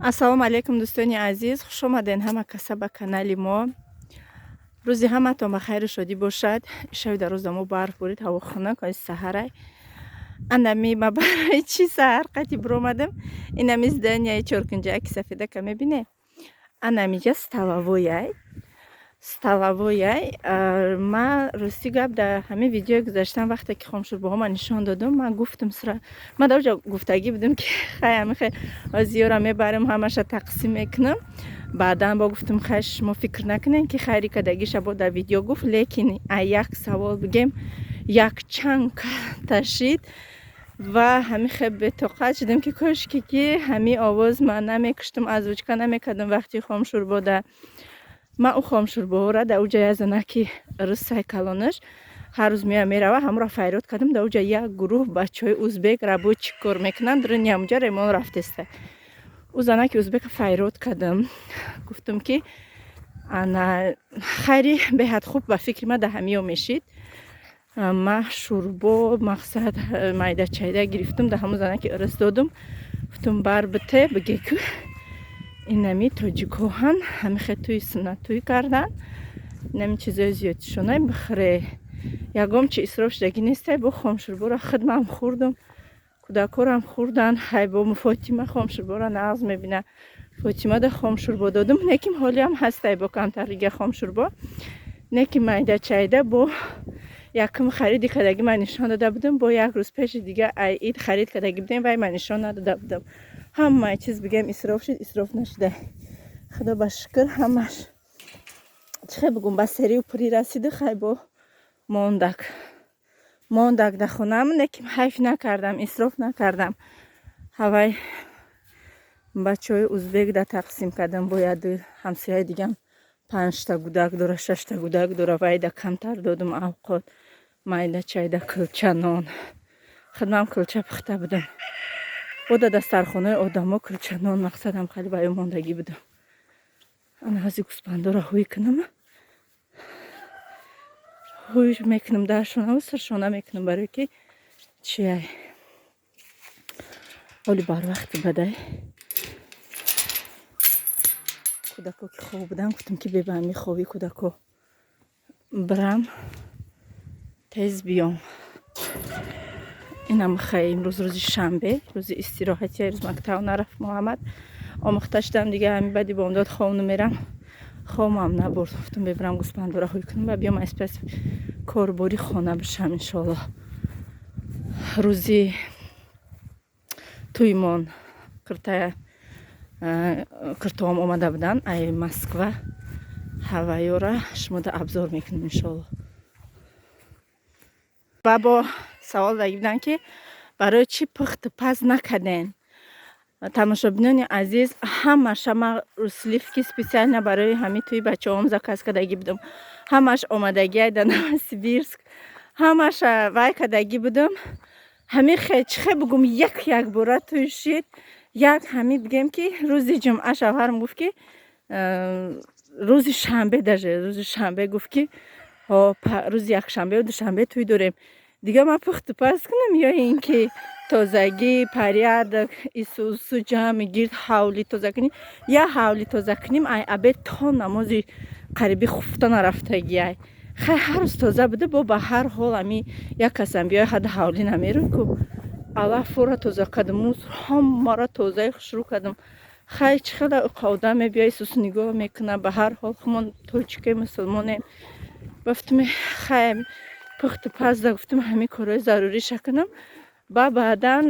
ассалому алайкум дӯстони азиз, хуш омаден ҳама каса ба канали мо. рӯзи ҳаматон ба хайру шодӣ бошад. шави дар рӯзамо барф борид, ҳаво хунак ои саҳарай. Анами ма барои чӣ саҳар қати биромадам. Инами зданияи чоркунҷааки сафедака мебине. Анамиҷа столовояй. Ман рости гап дар ҳамин видеои гузаштан вақте ки хомшурбоҳома нишон додам, ман гуфтам сира ман дар оҷа гуфтагӣ будам ки хай ҳамин озиёра мебарам ҳамаша тақсим мекунам. Баъдан бо гуфтам хай шумо фикр накунем ки хайри кадагиша бо дар видео гуфт, лекин як савол бигем якчанд ташид ва ҳамин хел бетоқат шудам ки кошки ки ҳамин овоз ман намекуштам, озвучка намекардам вақти хомшурбода. Ман ӯ хомшурбоҳора дар уҷа як занаки русай калонаш ҳар рӯз меоя мерава, ҳамура файрод кардам. Дар уҷа як гурӯҳ бачаҳои узбек рабочий кор мекунанд, дурани ҳамуҷа ремон рафтеста. ӯ занаки узбека файрод кардам. Гуфтам ки ана хайри беҳад хуб ба фикри ман дар ҳамиё мешид. Ман шӯрбо мақсад майда-чайда гирифтам, дар ҳамун занаки ырс додам. Гуфтам бар бите биге ку инами тоҷикоҳан ҳамин хел тӯи суннат тӯй кардан. Инами чизои зиёдшонай бихӯре. Ягом чи исроф шудагӣ нестай. Бо хомшурбора худмам хӯрдам, кӯдакорам хӯрдан. Ҳай бо Фотима хомшурбора нағз мебина. Фотима да хомшурбо додам. Неким ҳолиам ҳастай бо камтарига хомшурбо. Неким майда-чайда бо якум хариди кадаги ман нишон дода будам. Бо як рӯз пеши дига айид харид кадаги будем, вай ман нишон надода будам. ҳамаи чиз бигем исроф шуд, исроф нашуда. Худо ба шукр ҳамаш чӣ хел бигӯм ба серию пурӣ расиду. хай бо мондак дар хонам. Неким ҳайф накардам, исроф накардам. ҳавай бачаҳои узбек да тақсим кардам. Бо яду ҳамсояи дигам 5 гудак дора, 6 гудак дора. Вай да камтар додам авқот, майда чайда, кулча нон. худмам кулча пухта будам. бода дастархонаи одамо кулча нон мақсадам хали ба ё мондагӣ будам. ана ҳази гӯспандора ҳӯй кунам. ҳӯй мекунам дар шонаву сиршона мекунам барои ки чиай оли барвақти бадай. кӯдако ки хоб будам гуфтам ки бе ба ҳамин хоби кӯдако бирам тез биём. инам хай имрӯз рӯзи шанбе, рӯзи истироҳати. рӯз мактаб нарафт Муҳаммад. омӯхта шудам дига ҳамин баъди бомдод ховну мерам. хомам набурд. гуфтам бебирам гӯспандора ҳӯй кунам ва биём айспас корбори хона бишам иншоаллоҳ. рӯзи тӯймон киртоам омада будан ай Москва. ҳавайёра шумо да абзор мекунем иншоаллоҳ. бабо савол дагӣ будан ки барои чӣ пухту паз накардем. тамошобинони азиз, ҳамаша ман сливки специально барои ҳамин тӯи бачаҳом заказ кардагӣ будам. ҳамаш омадагиай дар Новосибирск, ҳамаша вай кардагӣ будам. ҳамин хел чӣ хел бигӯм як бора тӯй шид. як ҳамин бигем ки рӯзи ҷумъа шавҳарам гуфт ки рӯзи шанбе даже рӯзи шанбе гуфт ки рӯзи якшанбе душанбе тӯй дорем. дига ман пухту паз кунам ё ин ки тозагӣ, порядок, исусу ҷамъи гирд ҳавлӣ тоза кунем. я ҳавлӣ тоза кунем ай абед то намози қариби хуфта нарафтагӣ ай. хай ҳар рӯз тоза буда бо ба ҳар ҳол ами як касам биёй ҳада ҳавлӣ намерӯй ку. алафора тоза кардам, ҳамаро тозаи хушрӯ кардам. хай чӣ хела одам мебиёй исусу нигоҳ мекуна. ба ҳар ҳол хумон тоҷике мусулмонем. гуфтам хай пухту пазда гуфтам ҳамин корҳои заруриша кунам. ба баъдан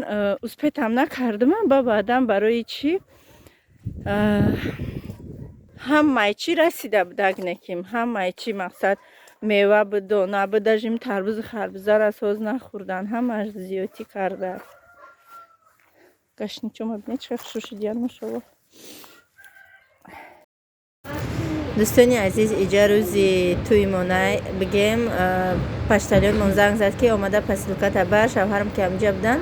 успетам накардам. ба баъдан барои чӣ ҳамаи чӣ расида будак неким. ҳамаи чӣ мақсад мева буд, дона буд, даже ин тарбузу харбузара соз нахӯрдан. ҳамааш зиёдӣ карда. гашничо мабинед чӣ хушрӯ шудиян машоаллоҳ. дӯстони азиз, иҷа рӯзи тӯймонай бигем пашталёнмон занг зад ки омада посилката бар. шавҳарам ки ҳамҷа будан.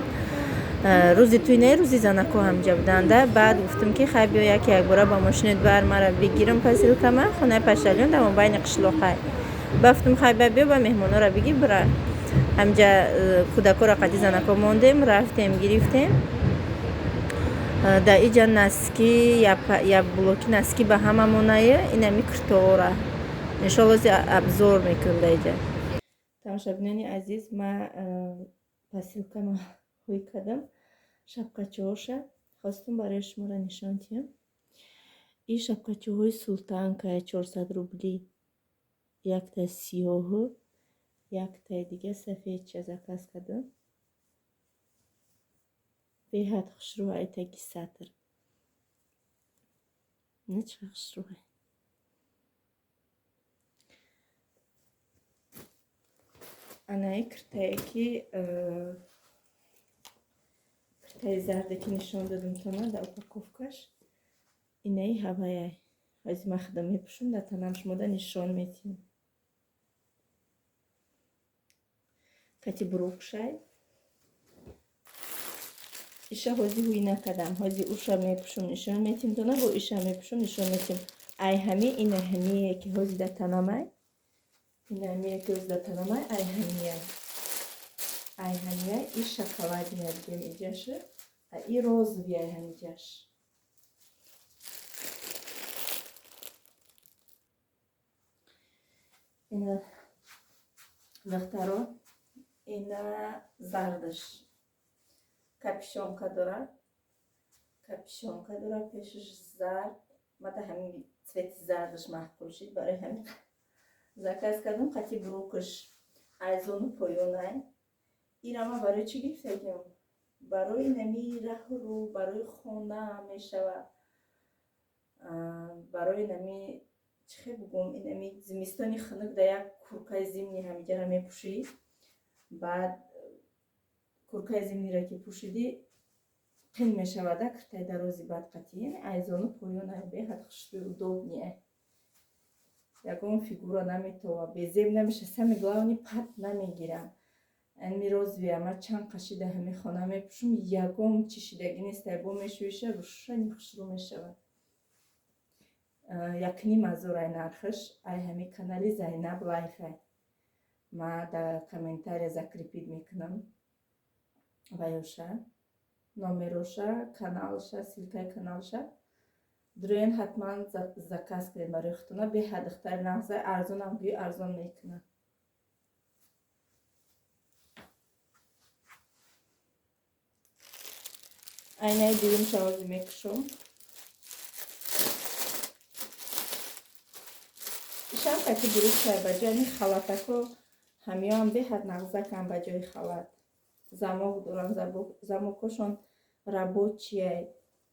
рӯзи тӯй не рӯзи занако ҳамҷа буданда. баъд гуфтам ки хай биё як бора ба мошинет бар мара бигирам посилкама хонаи пашталён дар мобайни қишлоқай. бафтам хай ба биё ба меҳмонора биги бира. ҳамҷа кӯдакора қади занако мондем, рафтем гирифтем. در اینجا نسکی یا بلوکی نسکی به همه مونایه این همی کرتوره انشالله ابزور میکنم در اینجا. تماشابینانی عزیز ما پاسیلکا ما خوی کردم шапкачаҳоша хостум барои шуморо нишон диҳам. ин шапкачаҳои султанка 400 рубли, якта сиёҳу, якта дига сафедча заказ кардам. беҳад хушрӯ айтаги сатр. на чӣ хушрӯ. анаи киртае ки киртаи зарде ки нишон додам тона дар упаковкаш инаи ҳаваяй ҳози махда мепӯшам дар танам шумода нишон метиҳам. кати бурукшай иша ҳози ҳуй накардам ҳози уша мепӯшам нишон метиҳам тона бо иша мепӯшам нишон метиҳам. ай ҳами ина ҳамие ки ҳози дар танамай ина ҳамие ки ҳози дар танамай ай ҳамияй ай ҳамияй и шоколадная дигем иҷаша а и розовияй ҳамиҷаш. ина вахтаро ина зардаш капюшонка дорад. капюшонка дорад пешаш зард мада ҳамин цвети зардаш маҳқул шид барои ҳамин заказ кардам. қати бурукаш айзону поёнай инама барои чӣ гирифтагим барои нами раҳрӯ барои хона мешавад барои нами чӣ хел бугум инами зимистони хунук дар як курткаи зимни ҳамиҷара мепӯшӣ баъд курткаи зимниро ки пӯшидӣ қин мешавада киртаи дарози баъд қати айзону поёнай беҳад хушрӯи удобние ягон фигура наметова безеб намеша сами главни пат намегирам. ами розовия ма чанд қашида ҳами хона мепӯшам ягон чишидагӣ нест бо мешӯиша рӯшани хушрӯ мешавад. 1,5 ай нархаш. ай ҳами канали Зайнаб лайфай ма дар комментария закрепид мекунам ваёша номероша каналша силкаи каналша дуруен ҳатман заказ кунед барои худтона беҳад духтари нағза арзонам гӯи арзон мекунад. айнаи дуюм шавози мекушам ишам қати бурукшай ба ҷои халатако ҳамиёам беҳад нағзакам ба ҷои халат замок дорам замокошон рабочияй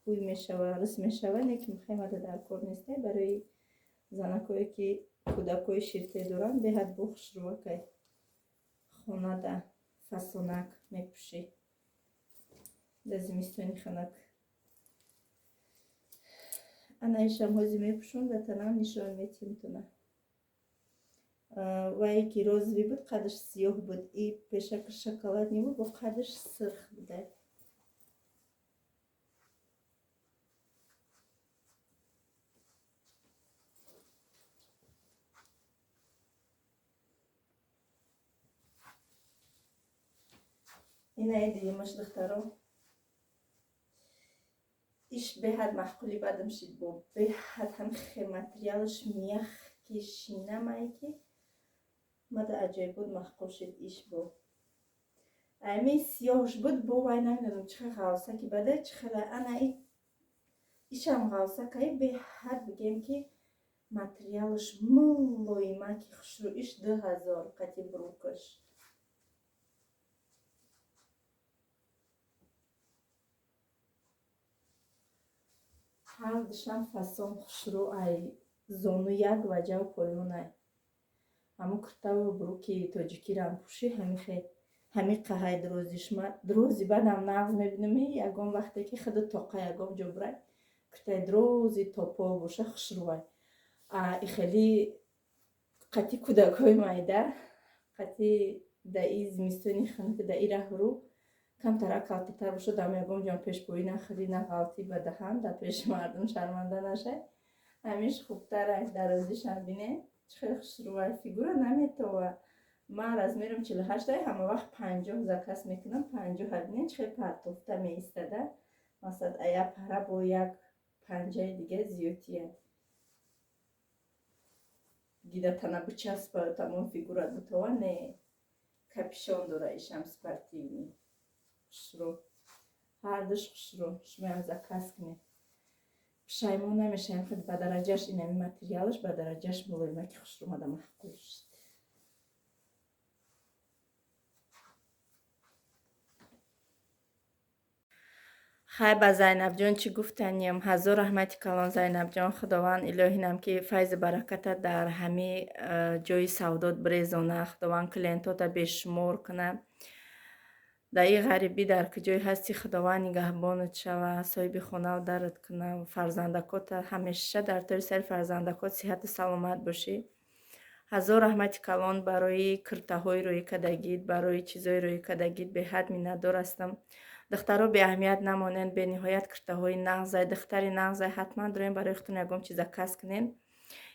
ҳуй мешава рус мешава лекин хаймада дар кор нестай барои занакое ки кӯдакои ширте доранд беҳад бо хушрӯвакай хонада фасонак мепӯшӣ дар зимистони хунук. анаишам ҳози мепӯшам дар танам нишон метиҳам тона. вае ки розови буд қадаш сиёҳ буд и пешакаш шоколадни буд бо қадаш сирх буда. инаи дуюмаш духтаро иш беҳад маҳқули бадам шид бо беҳад ҳамихе материалаш мягкӣ шинамай ки мада аҷоиб буд маҳқул шид иш бо ами сиёҳш буд бо вай намедонам чӣ хел ғавсаки бада чӣ хела анаи ишам ғавсакаи беҳад бигем ки материалаш мулоимаки хушрӯ иш 2000 қати бурукаш. ҳардушам фасон хушрӯ ай зону як ва ҷав поёнай ҳамун куртаву буруки тоҷикирам пӯшӣ ҳами қаҳай дрози бадам нағз мебинам ягон вақте ки худу тоқа ягон ҷо бурай куртаи дрози топо боша хушрӯвай и хели қати кӯдакҳои майда қати дар и зимистони хунук дар и раҳрӯ камтара калтитар бошад ам ягон ҷон пешпоӣ нахӯри на ғалтӣ ба даҳан дар пеши мардум шарманда нашай ҳамиш хубтарай дарозишам бине чӣ хел хушрӯвай фигура наметова. ман размерам 48 ҳама вақт 50 заказ мекунам 50 бинед чӣ хел партофта меистада مثلا ایا پره با یک پنجه دیگه زیوتیه گیده تنه بچسبه تمام فیگورت بتوه نه کپیشون داره ایشم سپرتیونی خشرو هر دوش خشرو شما از کس کنید پشایمون نمیشه این خود به درجهش اینمی متریالش به درجهش مولویمه که خشرو ماده محقول شد خیلی با زینب جان چی گفتنیم هزار رحمتی کلان زینب جان خداوند الهینم که فیض برکت در همه جای سودات بریزونه خداوند کلینتات بشمار کنه در این غریبی در کجای هستی خداوند نگهبانت شوه صاحب خونه و درت کنه و فرزندکات همیشه در طور سر فرزندکات صحت سلامت باشی هزار رحمتی کلان برای کرته های روی کدگید برای چیزای روی کدگید به حد میندار هستم دخترها به اهمیت نمانند به نهایت کرته های نغزه دختری نغزه حتما داریم برای خودتون یکم چیزا کس کنین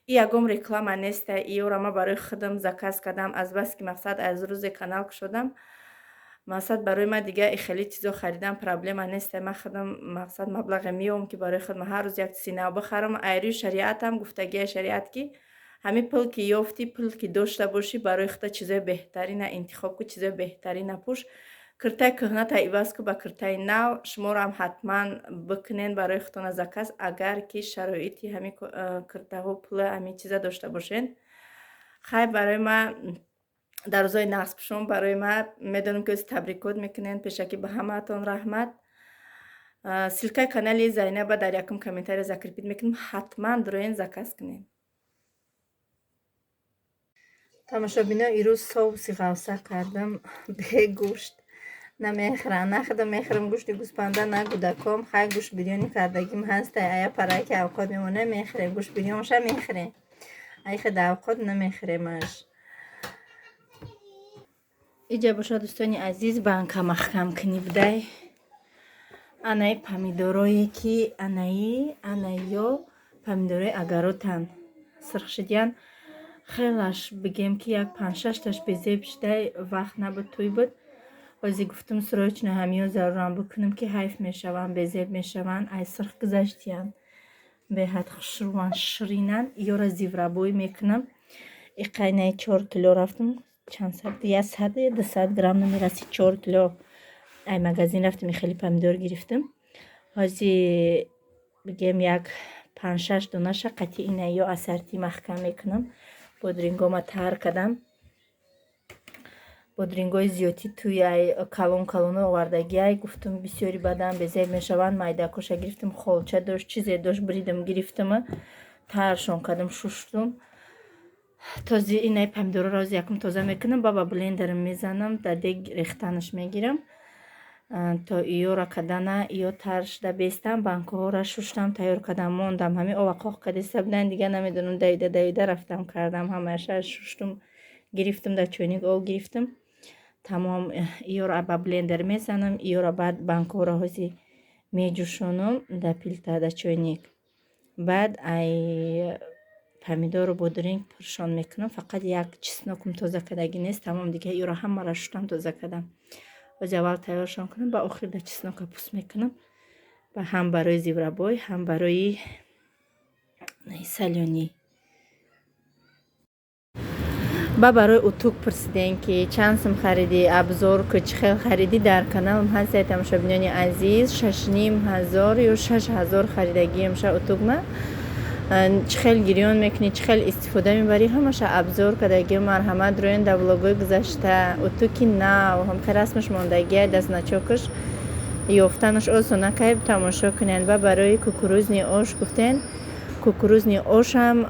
این یکم رکلام نیست ایو را ما برای خودم زکاس کردم از بس که مقصد از روز کانال شدم مقصد برای ما دیگه خیلی چیزا خریدم پرابلم نیست ما خودم مقصد مبلغ میوم که برای خودم هر روز یک سینه بخرم ایری شریعت هم گفتگی شریعت کی همین پول که یافتی پول که داشته باشی برای خودت چیزای بهترین انتخاب کو چیزای بهترین پوش کرته کهنه تا ایواز که با کرته نو شما رو هم حتما بکنین برای خودتون زکاس اگر که شرایطی همین کرته ها پول همین چیزا داشته باشین خیلی برای ما در روزای نصب شما برای ما میدونم که تبریکات میکنین پیشکی به همه تون رحمت سلکه کانال زینب در یکم کامنتاری ذکر پید میکنم حتما دروین زکاس کنین تماشابینا ایروز صوصی غوصه کردم به گوشت نمیخرم نخدم میخرم گوشت گوسپنده نه گودکام خیلی گوشت بریانی کردگیم هست ایا پرای که اوقات میمونه میخریم گوشت بریانش هم میخریم ای خد اوقات نمیخریمش اینجا باشه دوستانی عزیز بانکا مخکم کنی بده انای پامیدوروی که انایو پامیدوروی اگاروتن سرخشدیان خیلیش بگیم که یک 5-6 تاش بزیب شده وقت نبود توی بود بازی گفتم سراچ همیو ضرورم بکنم که حیف میشون بزیب میشون ای سرخ گذاشتیم به حد خشروان شرینن یا را زیورابوی میکنم ای قینه 4 کیلو رفتم چند ساعت 200 گرم نمیرسی 4 کیلو ای مغازین رفتم خیلی پامیدور گرفتم بازی بگیم یک 5-6 دونش قطعی اینه یا اسرتی محکم میکنم بودرینگو تر کردم بودرینگوی زیادی توی کلون آوردگی گفتم بسیاری بدن بزیب میشوند مایداکوش گرفتم خالچه داشت چیزی داشت بریدم گرفتم ترشون کردم شوشتم تازه اینای پامیدور را از یکم تازه میکنم با بلندرم میزنم در دیگ ریختنش میگیرم تا ایو را کدنه ایو ترش دا بیستم بانکو را شوشتم تیار کردم موندم همین اوقاق کدیسته بودن دیگه نمیدونم دویده رفتم کردم همه شوشتم گرفتم در چوینیک او گرفتم تمام ایو را با بلندر میزنم ایو را بعد بانکو را هزی میجوشونم در پیلتا در چوینیک بعد ای پامیدور رو بودرینگ پرشان میکنم فقط یک چسناکم تازه کدگی نیست تمام دیگه ایو را همه را شوشتم تازه کردم و اول تیارشان کنم با آخر در چسناک پوست میکنم و هم برای زیورابوی هم برای سالیونی برای اتوک پرسیدین که چند سم خریدی ابزار که چه خریدی در کانال هم هست تماشابینان عزیز 6,500 یا 6,000 خریدگی همشه اتوک ما چخیل گریان میکنی چخیل استفاده میبری همش ابزار کدگی مرحمت روین در ولاگوی گذاشته اتوکی نه و هم خیر اسمش ماندگی دست نچوکش یافتنش آسونه که تماشا کنین و برای کوکروزنی آش گفتین کوکروزنی آش هم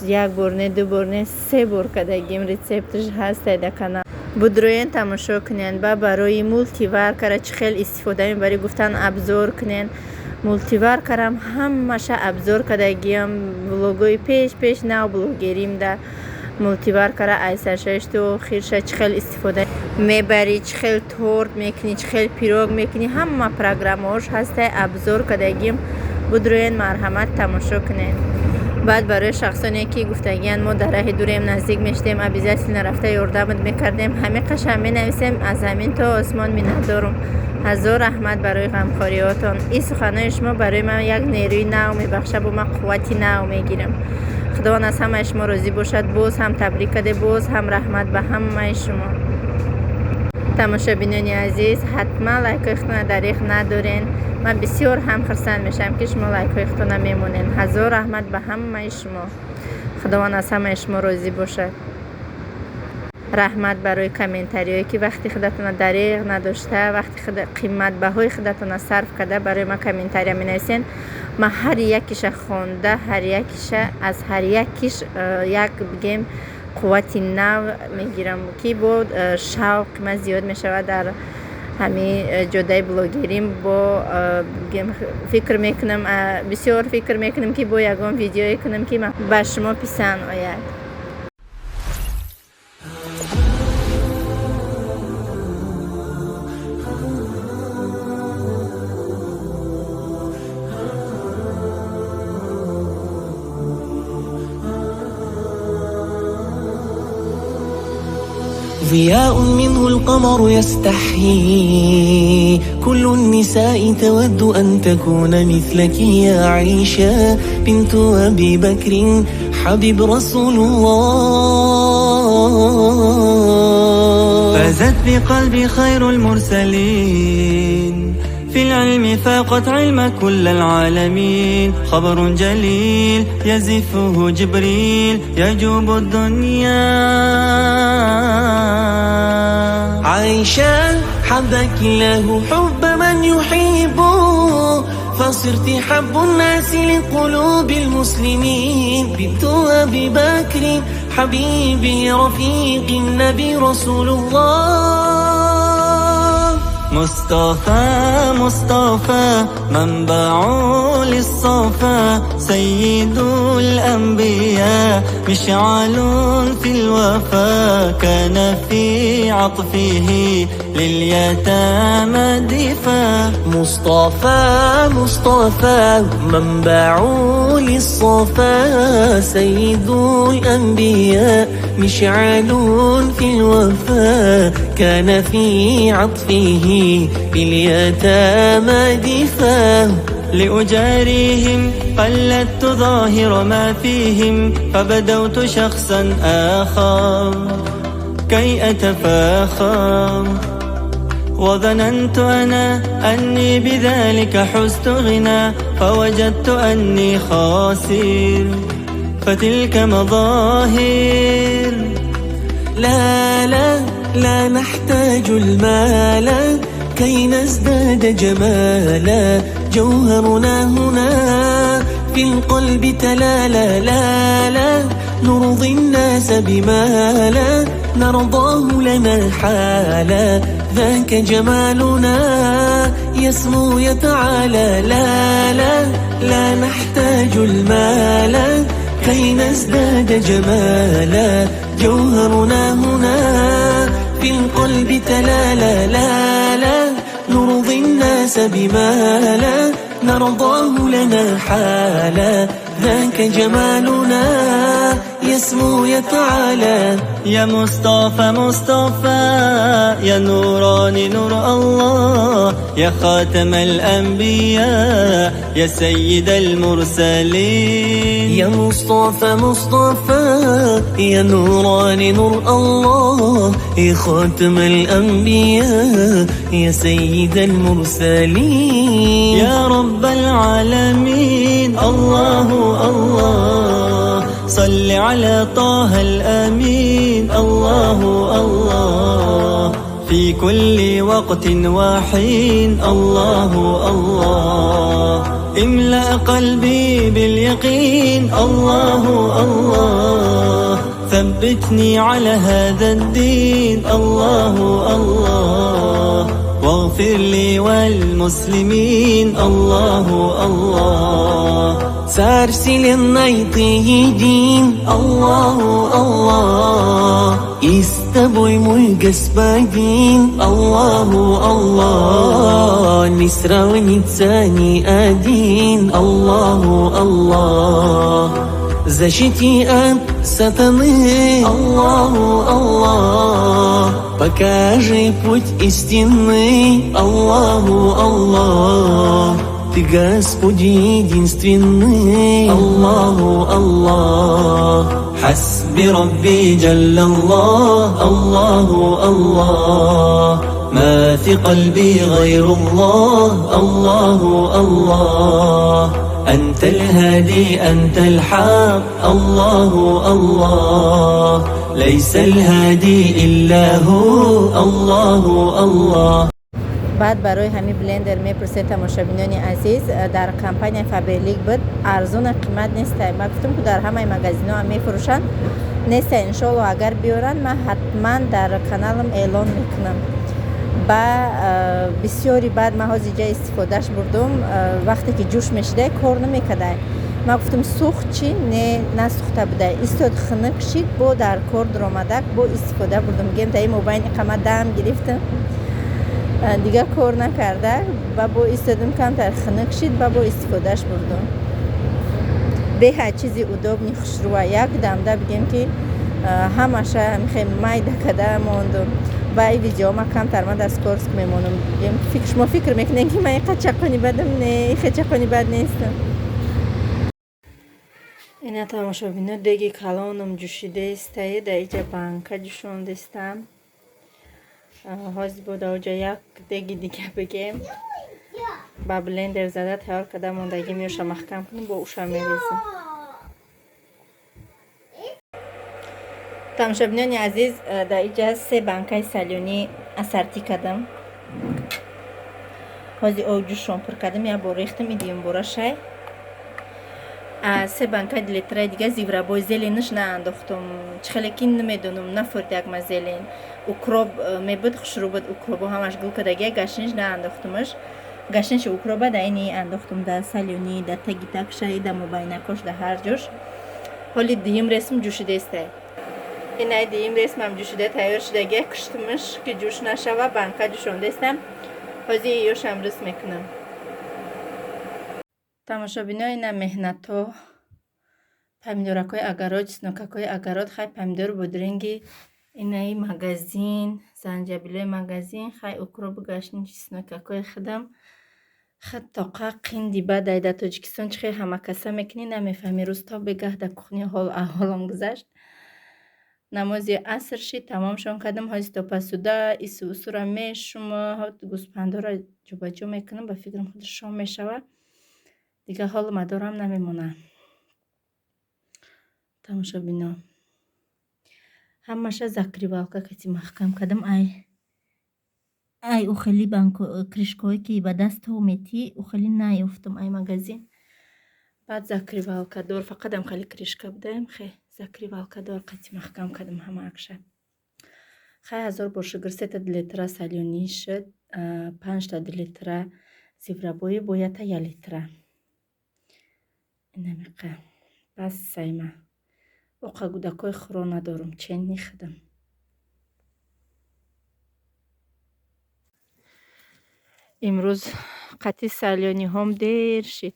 یک برنه 2 برنه 3 بار کدگیم ریسپتش هست در کانال بودروین تماشا کنین و برای مولتی ورکر چخیل استفاده میبری گفتن ابزار کنین مولتی ورکرم همش ابزار کدگیم بلوگوی پیش نو بلوگریم ده مولتی ورکر ایسرشش تو خیرش چخیل استفاده میبری چخیل تورت میکنی چخیل پیروگ میکنی همه پروگراماش هست ابزار کدگیم بودروین مرحمت تماشا کنین بعد برای شخصانی که گفتگیان ما در راه دوریم نزدیک میشتیم ابیزاسی نرفته یاردمت میکردیم همه قشنگ می نویسیم از همین تا آسمان می ندارم هزار رحمت برای غمخوریاتون. این سخنهای شما برای من یک نیروی نو میبخشه، با من قوتی نو میگیرم. خداوند از همه شما راضی باشد. باز هم تبریک کده، باز هم رحمت به همه شما. تماشابینان عزیز، حتما لایکایتون دریغ ندارین. من بسیار هم خرسند میشم که شما لایکایتون میمونین. هزار رحمت به همه شما. خداوند از همه شما راضی باشد. رحمت برای کامنتاریایی که وقتی خودتون دریغ نداشته، وقتی قیمت بهای خودتون صرف کرده برای ما کامنتاری می نویسین. من هر یکیش خونده، هر یکیش از هر یکیش یک بگیم قوتی نو میگیرم که با شوق من زیاد می شود در همین جدای بلاگریم. با فکر میکنم، بسیار فکر میکنم که با یگان ویدیوی کنم که به شما پسند آید. ضياء منه القمر يستحيي، كل النساء تود أن تكون مثلك يا عائشة بنت أبي بكر حبيب رسول الله. فازت بقلبي خير المرسلين، في العلم فاقت علم كل العالمين. خبر جليل يزفه جبريل يجوب الدنيا. عائشة حبك الله حب من يحبه، فصرت حب الناس لقلوب المسلمين. بنت أبي بكر حبيبي رفيق النبي رسول الله. مصطفى مصطفى منبع للصفا، سيد الأنبياء مشعل في الوفا. كان في عطفه لليتامى دفا. مصطفى مصطفى منبع للصفا، سيد الأنبياء مشعل في الوفا. كان في عطفه باليتامى دفا. لأجاريهم قلدت ظاهر ما فيهم، فبدوت شخصا آخر كي أتفاخر. وظننت أنا أني بذلك حزت غنى، فوجدت أني خاسر. فتلك مظاهر. لا لا لا نحتاج المال كي نزداد جمالا. جوهرنا هنا في القلب تلالا. لا لا نرضي الناس بما لا نرضاه لنا حالا. ذاك جمالنا يسمو يتعالى. لا لا لا نحتاج المال كي نزداد جمالا. جوهرنا هنا في القلب تلالا. لا لا نرضي الناس بما لا نرضاه لنا حالا. ذاك جمالنا يسمو يتعالى. يا مصطفى مصطفى يا نوراني نور الله، يا خاتم الأنبياء يا سيد المرسلين. يا مصطفى مصطفى يا نوراني نور الله، يا خاتم الأنبياء يا سيد المرسلين. يا رب العالمين الله الله، صل على طه الأمين الله الله. في كل وقت وحين الله الله. املأ قلبي باليقين الله الله. ثبتني على هذا الدين الله الله. واغفر لي والمسلمين الله الله. سارسلني طيدين الله الله. استبوي ملقس بايدين الله الله. نسرا ونتساني آدين الله الله. защити от сатаны. Аллаху, Аллах, покажи путь истинный. Аллаху, Аллах, Ты Господь единственный. Аллаху, Аллах, حسبي ربي جل الله. الله الله، ما في قلبي غير الله. الله الله، أنت الهادي أنت الحق. الله الله، ليس الهادي إلا هو. الله الله. بعد برای همین بلندر میپرسه تماشابینان عزیز در کمپانی فابریلیک بود ارزون قیمت نیست. من گفتم که در همه مغازینا هم میفروشن نیست. انشالله اگر بیارن من حتما در کانالم اعلان میکنم. با بسیاری بعد من از اینجا استفادهش بردم. وقتی که جوش میشده کار نمیکرده. من گفتم سوخت چی نه سوخته بوده استاد خنک شید با در کار درآمدک با استفاده بردم. گیم در موبایل اقامت دام گرفتم دیگه کار نکرده و با استادم کم تر خنک شید و با استفادهش بردم. به هر چیزی اداب نیخش رو یک دمده بگیم که همشه میخوایم مایده کده موندم و این ویدیو ما کم تر من دست کارس که میمونم. شما فکر میکنین که من اینقدر چقانی بدم؟ نه اینقدر چقانی بد نیستم. اینا تماشابینا دیگه کلانم جوشیده استایی در اینجا بانکا جوشونده استم. حاضر بود اوجا یک دیگه بگیم با بلندر زده تیار کده موندگی میوشه محکم کنیم با اوشه میریزیم. تماشابینان عزیز در اینجا 3 بانکای سالیونی اسارتی کردم. حاضر اوجوشون پر کردم یا با ریختم ایدیم برشه 3 بانکای لیتره دیگه زیورابای زلینش نه انداختم. چخلکین نمیدونم نفرد یک مزلین اوکروب میبود خشرو بود اوکروبو همش گل کدگی گشنش نه انداختمش. گشنش اوکروبا در اینی انداختم در سالیونی در تگی تکشایی در مباینکاش در هر جوش. حالی دیم رسم جوشیده استه. اینای دیم رسم هم جوشیده تیار شدگی کشتمش که جوش نشوه بانکا جوشونده استم. حاضر ایوش هم رسم میکنم. تماشابینا اینا مهنت ها پامیدورکای اگارات سنوکاکای اگارات خیلی پامیدور بود رنگی. اینای مغازین زنجبیل مغازین خیلی اوکروب گشنی سنوکاکای خدم خد تاقا قیندی بعد ایده تاجیکستان چخی همه کسا میکنی نمیفهمی. روز تا بگه در کخنی حال احوالم گذشت. نمازی عصر شید تمام شون کردم. حاضر تا پسوده ایسو اصورا میشم گوسپنده را جوبا جو میکنم. با فکرم خود شام میشوه دیگه حال مدارم نمیمونه. تماشابینا همشه زکری والکا کتی محکم کردم. ای او خیلی بانکو کرشکایی که با دست ها میتی او خیلی نیفتم ای مغازین. بعد زکری والکا دور فقط هم خیلی کرشکا بودم. خیلی زکری والکا دور کتی محکم کردم همه اکشه. خیلی هزار برشگر 3 تا لیتره سالیونی شد. 5 تا لیتره زیورابایی باید تا 1 لیتره. نمیقه بس سایمه اوقا گودکای خورا ندارم چین نیخدم. امروز قطعی سالیانی هم دیر شد.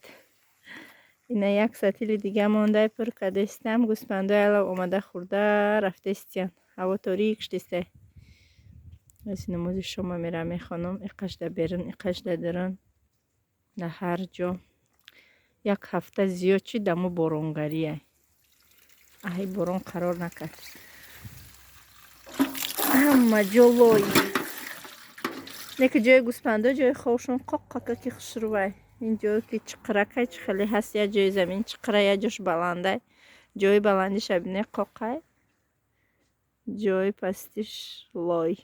اینا یک ساتیل دیگه مونده پر کده استم. گوسپنده الان اومده خورده رفته استیان. هوا تاریک شده. از نماز شما میرم میخوانم. اقش ده برن اقش ده درن نه هر جا. یک هفته زیاد چی دمو بارونگریه. ای بارون قرار نکرد. اما جلوی نیک جای گوسپنده جای خوشون قاقا که خشروه. این جایی که چقرکه چخلی هست یا جای زمین چقره یا جاش بلنده. جای بلندی شبینه قاقه جای پستیش لای.